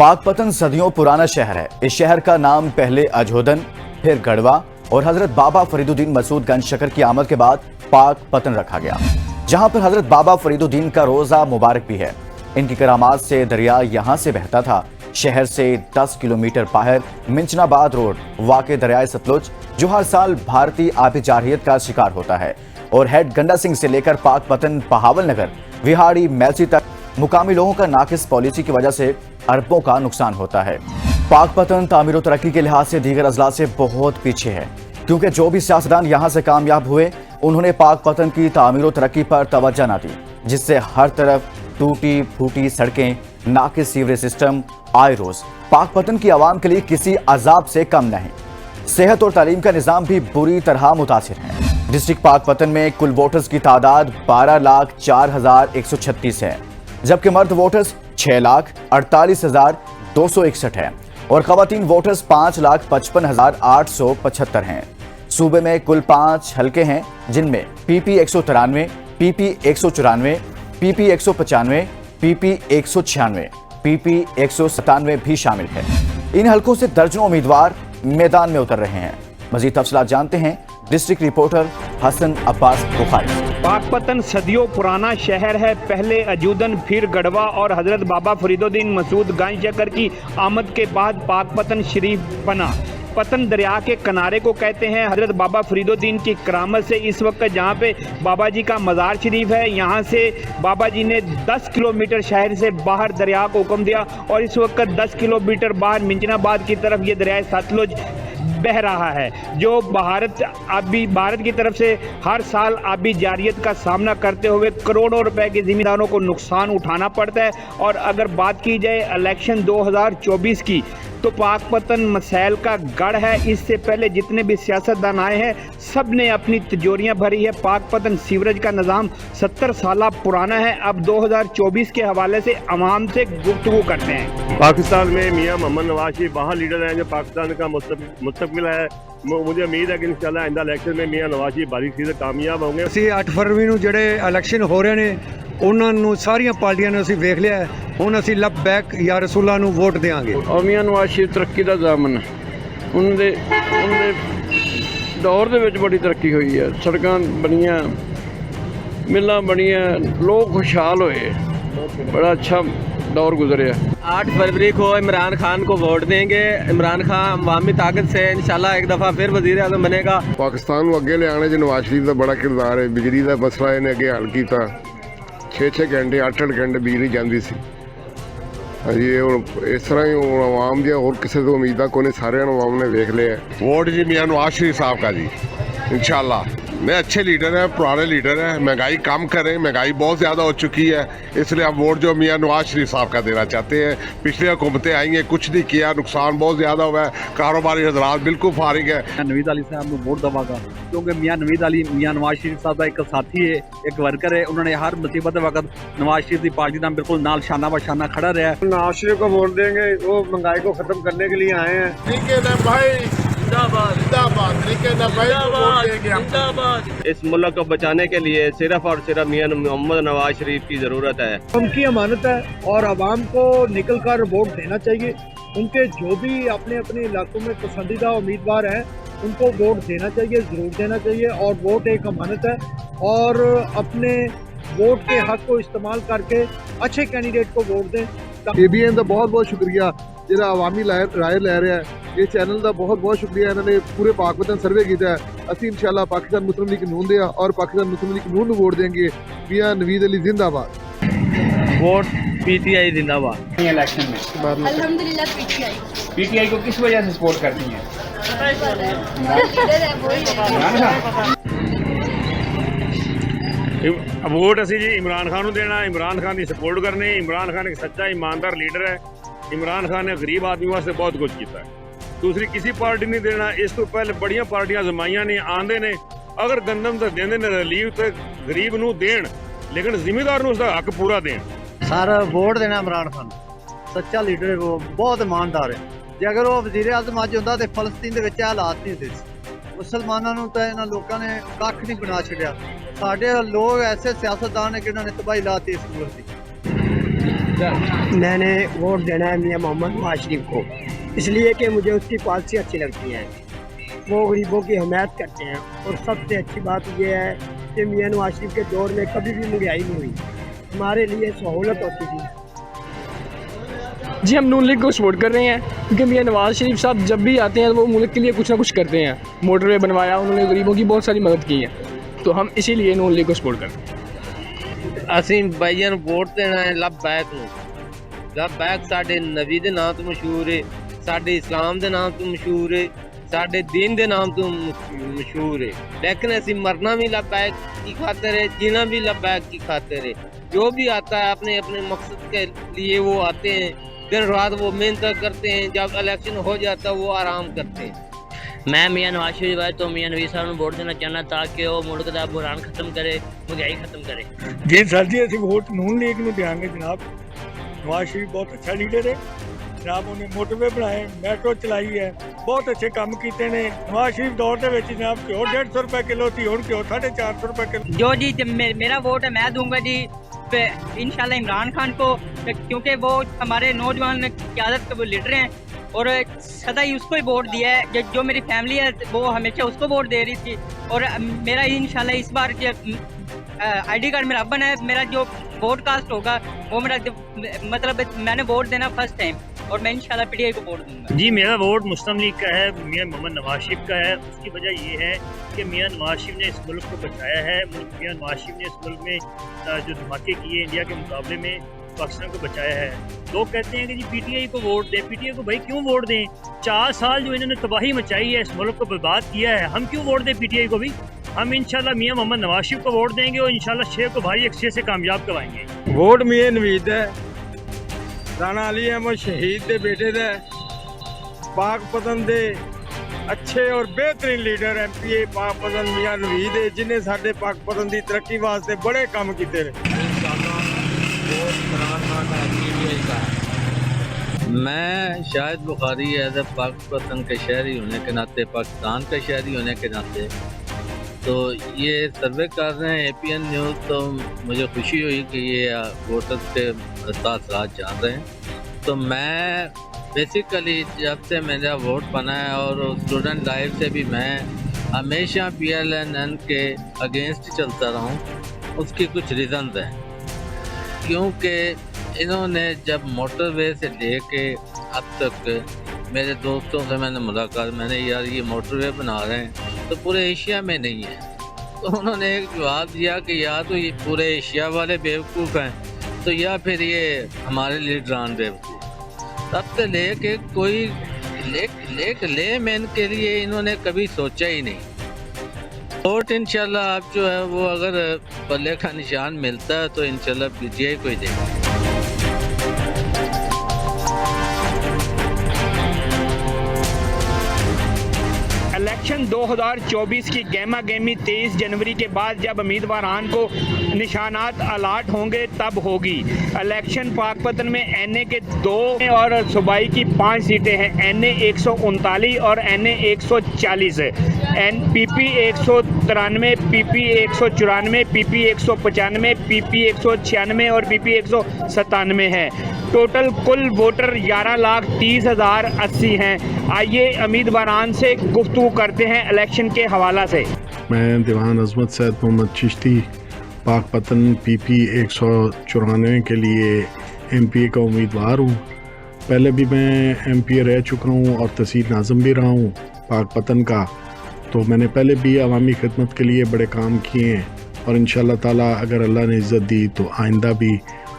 पाकपतन सदियों पुराना शहर है। इस शहर का नाम पहले अजोदन, फिर गढ़वा और हजरत बाबा फरीदुद्दीन मसूद गंज शकर की आमद के बाद पाकपतन रखा गया, जहां पर हजरत बाबा फरीदुद्दीन का रोजा मुबारक भी है। इनकी करामात से दरिया यहां से बहता था। शहर से 10 किलोमीटर बाहर मिंचनाबाद रोड वाक़े दरियाए सतलुज, जो हर साल भारतीय आबी जारहियत का शिकार होता है, और हेड गंडा सिंह से लेकर पाकपतन, बहावल नगर, विहाड़ी, मैलसी तक मुकामी लोगों का नाकिस पॉलिसी की वजह से अरबों का नुकसान होता है। पाकपतन तामीर और तरक्की के लिहाज से दीगर अजला से बहुत पीछे है, क्योंकि जो भी सियासतदान यहाँ से कामयाब हुए, उन्होंने पाकपतन की तामीर और तरक्की पर तवज्जो न दी, जिससे हर तरफ टूटी फूटी सड़कें, नाकिस सीवरेज सिस्टम आए रोज पाकपतन की आवाम के लिए किसी अजाब से कम नहीं। सेहत और तालीम का निज़ाम भी बुरी तरह मुतासिर है। डिस्ट्रिक्ट पाकपतन में कुल वोटर्स की तादाद 12,04,136 है, जबकि मर्द वोटर्स 6,48,261 है और खवातीन वोटर्स 5,55,875 हैं। सूबे में कुल 5 हलके हैं, जिनमें PP 193, PP 194, PP 195, PP 196, PP 197 भी शामिल है। इन हलकों से दर्जनों उम्मीदवार मैदान में उतर रहे हैं। मजीद तफसीलात जानते हैं डिस्ट्रिक्ट रिपोर्टर हसन अब्बास बुखारी। पाकपतन सदियों पुराना शहर है। पहले अजूदन, फिर गढ़वा और हजरत बाबा फरीदुद्दीन मसूद गंज शकर की आमद के बाद पाकपतन शरीफ बना। पतन दरिया के किनारे को कहते हैं। हजरत बाबा फरीदुद्दीन की करामत से इस वक्त जहाँ पे बाबा जी का मज़ार शरीफ है, यहाँ से बाबा जी ने 10 किलोमीटर शहर से बाहर दरिया को हुक्म दिया और इस वक्त 10 किलोमीटर बाहर मिंचनाबाद की तरफ ये दरिया सतलुज बह रहा है, जो भारत की तरफ से हर साल आबी जारियत का सामना करते हुए करोड़ों रुपए के जिम्मेदारों को नुकसान उठाना पड़ता है। और अगर बात की जाए इलेक्शन 2024 की, तो पाकपतन मसैल का गढ़ है। इससे पहले जितने भी सियासतदान आए हैं, सब ने अपनी तिजोरियां भरी है। पाकपतन सीवरेज का निज़ाम 70 साल पुराना है। अब 2024 के हवाले से अवाम से गुफ्तगू करते हैं। पाकिस्तान में मियां मोहम्मद नवाज शरीफ वहाँ लीडर हैं जो पाकिस्तान का मुस्तकबिल है। मुझे उम्मीद है कि इंशाल्लाह आइंदा इलेक्शन में मियां नवाज शरीफ बारीकी से कामयाब होंगे। ਅਸੀਂ 8 फरवरी ਨੂੰ ਜਿਹੜੇ ਇਲੈਕਸ਼ਨ ਹੋ ਰਹੇ ਨੇ, ਉਹਨਾਂ ਨੂੰ ਸਾਰੀਆਂ ਪਾਰਟੀਆਂ ਨੇ ਅਸੀਂ ਵੇਖ ਲਿਆ ਹੈ। ਹੁਣ ਅਸੀਂ ਲੱਭ ਬੈਕ ਯਾ ਰਸੂਲਾਂ ਨੂੰ ਵੋਟ ਦੇਵਾਂਗੇ। और मियां नवाज शरीफ तरक्की ਦਾ ਜ਼ਾਮਨ ਉਹਨਾਂ ਦੇ ਦੌਰ ਦੇ ਵਿੱਚ ਬੜੀ ਤਰੱਕੀ ਹੋਈ ਹੈ। ਸੜਕਾਂ ਬਣੀਆਂ, ਮਿਲਾਂ ਬਣੀਆਂ, ਲੋਕ खुशहाल ਹੋਏ, बड़ा अच्छा दौर गुजरे। 8 फरवरी को इमरान खान को वोट देंगे। इमरान खान अवामी ताकत से इंशाल्लाह एक दफ़ा फिर वज़ीर आज़म बनेगा। पाकिस्तान को अगे लियाने च नवाज शरीफ का बड़ा किरदार है। बिजली का मसला इन्हें अगे हल किया। 6-6 घंटे 8-8 घंटे बिजली जाती सी। ये इस तरह ही आवाम दी और किसी को उम्मीद को नहीं, सारे आवाम ने देख लिया। वोट जी मियां नवाज शरीफ साहब का जी, इंशाल्लाह। मैं अच्छे लीडर हैं, पुराने लीडर हैं, महंगाई कम करें, महंगाई बहुत ज़्यादा हो चुकी है, इसलिए हम वोट जो मियां नवाज शरीफ साहब का देना चाहते हैं। पिछली हुकूमतें आई हैं, कुछ नहीं किया, नुकसान बहुत ज़्यादा हुआ है, कारोबारी हजरात बिल्कुल फारिग है। नवीद अली साहब को वोट दवागा, क्योंकि मियां नवीद अली मियां नवाज शरीफ साहब का एक साथी है, एक वर्कर है। उन्होंने हर मुसीबत के वक्त नवाज शरीफ की पार्टी का बिल्कुल नाल शाना बशाना खड़ा रहा है। नवाज शरीफ को वोट देंगे, वो महंगाई को ख़त्म करने के लिए आए हैं। इस मुल्क को बचाने के लिए सिर्फ और सिर्फ मियां मोहम्मद नवाज शरीफ की ज़रूरत है। उनकी अमानत है और आवाम को निकल कर वोट देना चाहिए। उनके जो भी अपने अपने इलाकों में पसंदीदा उम्मीदवार हैं, उनको वोट देना चाहिए, ज़रूर देना चाहिए। और वोट एक अमानत है और अपने वोट के हक को इस्तेमाल करके अच्छे कैंडिडेट को वोट दें। KBN का बहुत बहुत शुक्रिया जो अवामी राय लै रहा है। ये चैनल का बहुत बहुत शुक्रिया, इन्होंने पूरे पाकपतन सर्वे किया है। असी इंशाल्लाह पाकिस्तान मुस्लिम लीग नून दे और पाकिस्तान मुस्लिम लीग नून वोट देंगे। मियां नवीद अली जिंदाबाद। वोट PTI जिंदाबाद। इलेक्शन में अल्हम्दुलिल्लाह PTI को किस वजह से सपोर्ट करती हैं? वोट असी जी इमरान खान को देना, इमरान खान की सपोर्ट करनी। इमरान खान एक सच्चा ईमानदार लीडर है। इमरान खान ने गरीब आदमी वास्ते बहुत कुछ किया है। दूसरी किसी पार्टी नहीं देना। इस तो पहले बड़िया पार्टियां जमाइया ने आंदे ने, अगर गंदम तो देंदे ने रिलीफ तो गरीब नूं देण, लेकिन जिम्मेदार नूं उसका हक पूरा देण। सर वोट देना इमरान खान, सच्चा लीडर है, वो बहुत ईमानदार है। जे अगर वो वज़ीर आज़म अज होंदा ते फलस्तीन दे विच हालात नहीं होंदे। मुसलमानों नूं तां इन्हां लोकां ने कख नहीं बना छड्डिया। साडे लोग ऐसे सियासतदान है कि इन्होंने तबाही लाती इस मुल्क की। मैंने वोट देना है मियां मोहम्मद नवाज शरीफ को, इसलिए कि मुझे उसकी पॉलिसी अच्छी लगती है। वो गरीबों की हिमायत करते हैं और सबसे अच्छी बात यह है कि मियां नवाज शरीफ के दौर में कभी भी महंगाई नहीं हुई, हमारे लिए सहूलत होती थी। जी हम नून लीग को सपोर्ट कर रहे हैं क्योंकि मियां नवाज शरीफ साहब जब भी आते हैं वो मुल्क के लिए कुछ ना कुछ करते हैं। मोटरवे बनवाया, उन्होंने गरीबों की बहुत सारी मदद की है, तो हम इसीलिए नून लीग को सपोर्ट करते हैं। ਅਸੀਂ ਬਾਈਆਂ ਨੂੰ ਵੋਟ ਦੇਣਾ ਹੈ ਲੱਭੈਕ ਨੂੰ। ਲੱਭੈਕ ਸਾਡੇ ਨਬੀ ਦੇ ਨਾਮ ਤੋਂ ਮਸ਼ਹੂਰ ਹੈ, ਸਾਡੇ ਇਸਲਾਮ ਦੇ ਨਾਮ ਤੋਂ ਮਸ਼ਹੂਰ ਹੈ, ਸਾਡੇ दीन ਦੇ ਨਾਮ ਤੋਂ ਮਸ਼ਹੂਰ ਹੈ। लेकिन ਅਸੀਂ मरना भी लब्बैक की खातिर है, जीना भी लब्बैक की खातिर है। जो भी आता है अपने अपने मकसद के लिए वो आते हैं, दिन रात वो मेहनत करते हैं, जब इलेक्शन हो जाता है वो आराम करते हैं। मैं मियां नवाज शरीफ है तो मियां नवीद साहब को वोट देना चाहना ताकि वो मुल्क का बुरान खत्म करे, महंगाई खत्म करे। जी सर जी ਅਸੀਂ ਵੋਟ ਨੂਨ ਲੀਗ ਨੂੰ ਦੇਵਾਂਗੇ जनाब। नवाज शरीफ बहुत अच्छा लीडर है जनाब, उन्हें मोटरवे बनाए, मैट्रो चलाई है, बहुत अच्छे काम किए ने। नवाज शरीफ दौर ਦੇ ਵਿੱਚ जनाब घ्यो 150 रुपए किलो थी, हुण घ्यो 450 रुपए किलो। जो जी मेरा वोट है मैं दूंगा जी इंशाल्लाह इमरान खान को, क्योंकि वो हमारे नौजवान क़यादत के वो लीडर हैं और सदा ही उसको ही वोट दिया है। जो मेरी फैमिली है वो हमेशा उसको वोट दे रही थी और मेरा इंशाल्लाह इस बार आईडी कार्ड मेरा बना है। मेरा जो वोट कास्ट होगा वो मेरा मतलब मैंने वोट देना फर्स्ट टाइम और मैं इंशाल्लाह पीटीआई को वोट दूंगा। जी मेरा वोट मुस्लिम लीग का है, मियां मोहम्मद नवाज शरीफ का है। उसकी वजह ये है कि मियां नवाज शरीफ ने इस मुल्क को बचाया है। मियां नवाज शरीफ ने इस मुल्क में जो धमाके किए इंडिया के मुकाबले में पाकिस्तान को बचाया है। लोग कहते हैं कि जी पीटीआई को वोट दें, पीटीआई को भाई क्यों वोट दें? 4 साल जो इन्होंने तबाही मचाई है, इस मुल्क को बर्बाद किया है, हम क्यों वोट दें पीटीआई को भी? हम इंशाल्लाह मियां मोहम्मद नवाज शरीफ को वोट देंगे और इंशाल्लाह शेख को भाई 100 से कामयाब करवाएंगे। वोट मियां नवीद है, राणा अली अहमद शहीद के बेटे का, पाकपतन के अच्छे और बेहतरीन लीडर एमपीए पाकपतन मियां नवीद है, जिन्हें साडे पाकपतन की तरक्की वास्ते बड़े काम किए। मैं शाहिद बुखारी एज ए पाकपतन के शहरी होने के नाते, पाकिस्तान का शहरी होने के नाते तो ये सर्वे कर रहे हैं एपीएन न्यूज़, तो मुझे खुशी हुई कि ये वोटर्स के तासरात जान रहे हैं। तो मैं बेसिकली जब से मेरा वोट बना है और स्टूडेंट लाइफ से भी मैं हमेशा PLNN के अगेंस्ट चलता रहा हूँ। उसकी कुछ रीज़न्स हैं, क्योंकि इन्होंने जब मोटरवे से लेके अब तक मेरे दोस्तों से मैंने मुलाकात, मैंने यार ये मोटरवे बना रहे हैं तो पूरे एशिया में नहीं है, तो उन्होंने एक जवाब दिया कि या तो ये पूरे एशिया वाले बेवकूफ़ हैं, तो या फिर ये हमारे लीडरान बेवकूफ़। तब से लेके कोई ले मैन के लिए इन्होंने कभी सोचा ही नहीं। वोट इंशाल्लाह आप जो है वो अगर पल्ले का निशान मिलता है तो इंशाल्लाह पीटीआई को ही देगा। इलेक्शन 2024 की गहमा गहमी 23 जनवरी के बाद जब उम्मीदवारान को निशानात अलाट होंगे तब होगी। इलेक्शन पाकपतन में NA के 2 और सूबाई की 5 सीटें हैं। NA 139 और NA 140, PP 193, PP 194, PP 195, PP 196 और PP 197 है। टोटल कुल वोटर 11,30,080 हैं। आइए उम्मीदवारान से गुफ्तगू करते हैं इलेक्शन के हवाला से। मैं दीवान अजमत सैयद मोहम्मद चिश्ती पाकपतन PP 194 के लिए MPA का उम्मीदवार हूँ। पहले भी मैं MPA रह चुका हूँ और तहसील नाज़म भी रहा हूँ पाकपतन का, तो मैंने पहले भी अवामी खिदमत के लिए बड़े काम किए हैं और इंशाअल्लाह ताला अगर अल्लाह ने इज़्ज़त दी तो आइंदा भी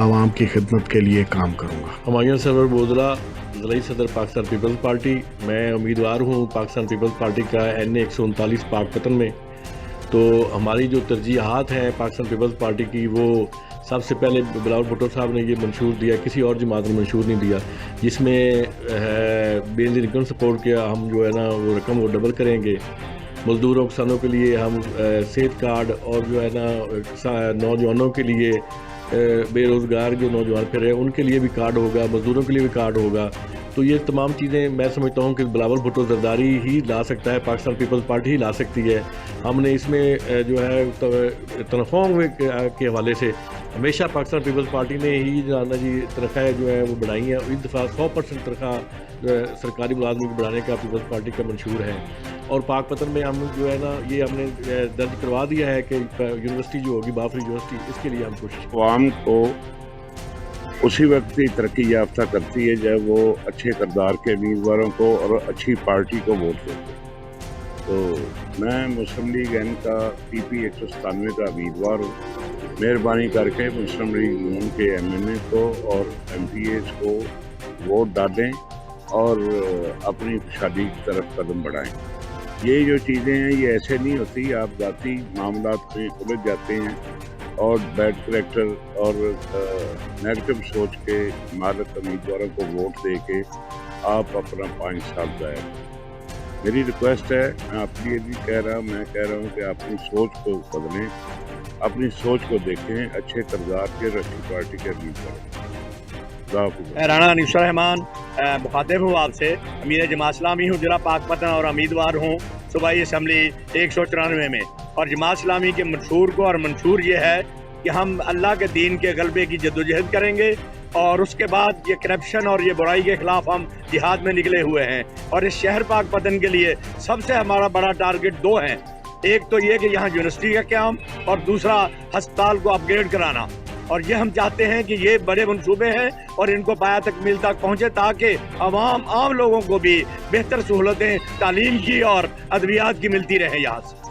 आवाम की खिदमत के लिए काम करूँगा। हमायूं सरवर बोदला, ज़िला सदर पाकिस्तान पीपल्स पार्टी। मैं उम्मीदवार हूँ पाकिस्तान पीपल्स पार्टी का NA 139 पाकपतन में। तो हमारी जो तरजीहात हैं पाकिस्तान पीपल्स पार्टी की, वो सबसे पहले बिलावल भुट्टो साहब ने ये मंशूर दिया, किसी और जमात ने मंशूर नहीं दिया, जिसमें बेनजीर इनकम सपोर्ट किया। हम जो है ना वो रकम वो डबल करेंगे। मजदूरों किसानों के लिए हम सेहत कार्ड और जो है ना नौजवानों के लिए बेरोज़गार जो नौजवान फिर रहे हैं उनके लिए भी कार्ड होगा, मज़दूरों के लिए भी कार्ड होगा। तो ये तमाम चीज़ें मैं समझता हूँ कि बिलावल भुट्टो जरदारी ही ला सकता है, पाकिस्तान पीपल्स पार्टी ही ला सकती है। हमने इसमें जो है तनख्वाहों के हवाले से हमेशा पाकिस्तान पीपल्स पार्टी ने ही जाना जी तनख्वाहें जो है वो बढ़ाई हैं। इस दफ़ा 100% तनख्वाह जो है सरकारी मुलाजमों को बढ़ाने का पीपल्स पार्टी का मंशूर है। और पाकपतन में हम जो है ना ये हमने दर्ज करवा दिया है कि यूनिवर्सिटी जो होगी बाफरी यूनिवर्सिटी, इसके लिए हम कोशिश आवाम को उसी वक्त ही तरक्की याफ्ता करती है जब वो अच्छे किरदार के उम्मीदवारों को और अच्छी पार्टी को वोट देते हैं। तो मैं मुस्लिम लीग एन का PP 197 का उम्मीदवार हूँ। मेहरबानी करके मुस्लिम लीग नून के MNA को और MPAs को वोट डालें और अपनी खुशहाली की तरफ कदम बढ़ाएं। ये जो चीज़ें हैं ये ऐसे नहीं होती, आप ज़ाती मामलात में उलझ जाते हैं और बैड करेक्टर और नेगेटिव सोच के मालक उम्मीदवारों को वोट दे के आप अपना 5 साल जाया करें। मेरी रिक्वेस्ट है, मैं अपने लिए भी कह रहा हूँ, मैं कह रहा हूँ कि अपनी सोच को बदलें, अपनी सोच को देखें, अच्छे किरदार के और अच्छी पार्टी के उम्मीदवार। राणा अनीसुर रहमान मुखातिब हूँ आपसे। अमीर जमात इस्लामी हूँ, जिला पाकपतन और उम्मीदवार हूँ सूबाई असम्बली 194 में। और जमात इस्लामी के मंशूर को और मंशूर ये है कि हम अल्लाह के दीन के गलबे की जद्दोजहद करेंगे और उसके बाद ये करप्शन और ये बुराई के खिलाफ हम जिहाद में निकले हुए हैं। और इस शहर पाकपतन के लिए सबसे हमारा बड़ा टारगेट 2 हैं। एक तो ये कि यहाँ यूनिवर्सिटी का क़याम और दूसरा अस्पताल को अपग्रेड कराना। और ये हम चाहते हैं कि ये बड़े मंसूबे हैं और इनको पाया तकमील तक पहुँचे ताकि आम लोगों को भी बेहतर सहूलतें तालीम की और अद्वियात की मिलती रहे। यहाँ से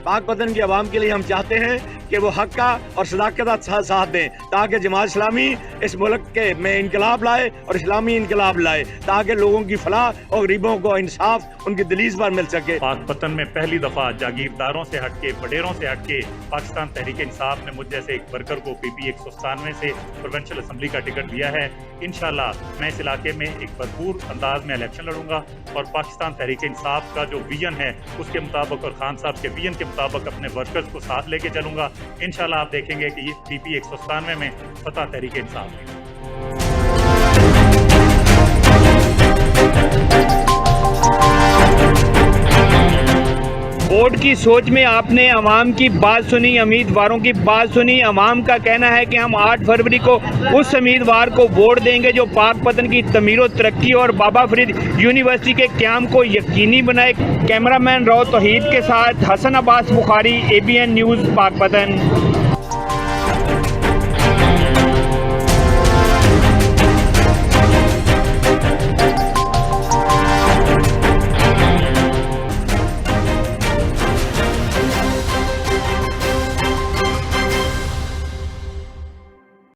पाकपतन की आवाम के लिए हम चाहते हैं कि वो हक का और सदाकत का साथ दें ताकि जमात इस्लामी इस मुल्क के में इनकलाब लाए और इस्लामी इनकलाब लाए ताकि लोगों की फलाह और गरीबों को इंसाफ उनकी दलीज पर मिल सके। पाकपतन में पहली दफ़ा जागीरदारों से हटके, वडेरों से हटके पाकिस्तान तहरीक इंसाफ ने मुझ जैसे एक वर्कर को PP 197 से प्रोविंशियल असम्बली का टिकट दिया है। इंशाल्लाह मैं इस इलाके में एक भरपूर अंदाज में इलेक्शन लड़ूंगा और पाकिस्तान तहरीक इंसाफ का जो विजन है उसके मुताबिक और खान साहब के विजन के मुताबिक अपने वर्कर्स को साथ लेके चलूंगा। इंशाल्लाह आप देखेंगे कि ये PP 197 में फतह तहरीक इंसाफ है। बोर्ड की सोच में आपने अवाम की बात सुनी, उम्मीदवारों की बात सुनी। अवाम का कहना है कि हम 8 फरवरी को उस उम्मीदवार को वोट देंगे जो पाकपतन की तमीर और तरक्की और बाबा फरीद यूनिवर्सिटी के क़याम को यकीनी बनाए। कैमरामैन राव तौहीद के साथ हसन अब्बास बुखारी, ABN न्यूज़ पाकपतन।